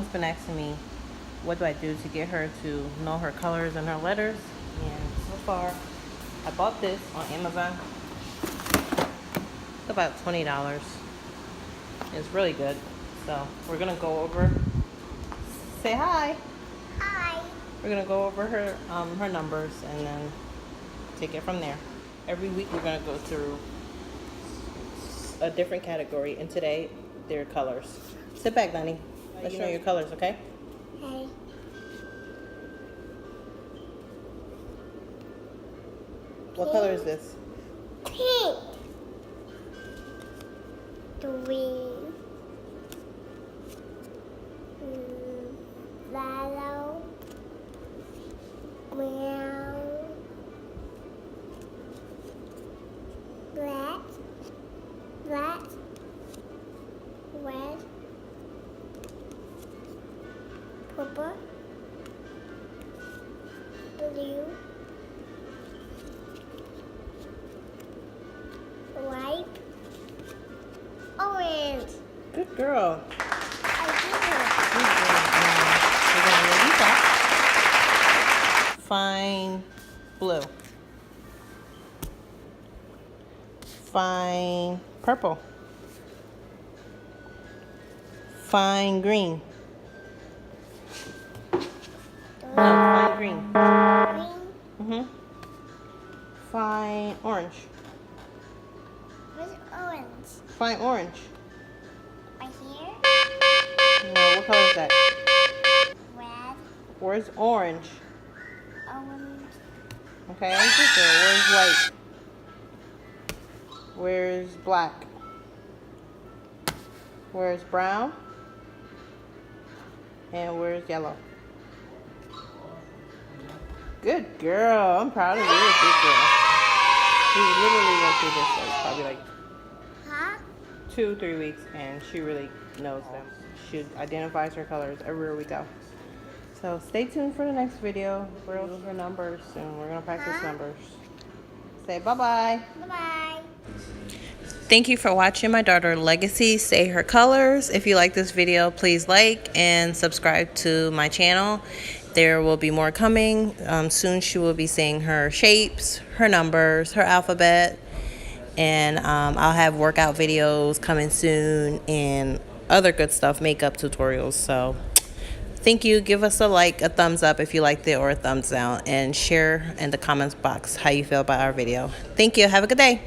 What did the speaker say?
Everyone's been asking me, what do I do to get her to know her colors and her letters? And so far, I bought this on Amazon. It's about $20. It's really good. So we're gonna go over. Say hi. Hi. We're gonna go over her her numbers and then take it from there. Every week we're gonna go through a different category, and today they're colors. Sit back, Danny. Let's show you your colors, okay? Okay. What color is this? Pink. Green. Yellow. Brown. Black. Black. Red. Purple. Blue. White. Orange. Good girl. I We're gonna release that. Fine blue. Fine purple. Fine green. No, fine green. Green. Fine orange. Where's orange? Fine orange. Right here. No, what color is that? Red. Where's orange? Orange. Okay, good girl. Where's white? Where's black? Where's brown? And where's yellow? Good girl. I'm proud of you. Good girl. We literally went through this like probably like Huh? 2-3 weeks, and she really knows them. She identifies her colors everywhere we go. So stay tuned for the next video. We'll do her numbers, and we're gonna practice numbers. Say bye-bye. Bye-bye. Thank you for watching my daughter Legacy say her colors. If you like this video, please like and subscribe to my channel. There will be more coming. Soon she will be saying her shapes, her numbers, her alphabet, and I'll have workout videos coming soon and other good stuff, makeup tutorials. So thank you. Give us a like, a thumbs up if you liked it, or a thumbs down, and share in the comments box how you feel about our video. Thank you. Have a good day.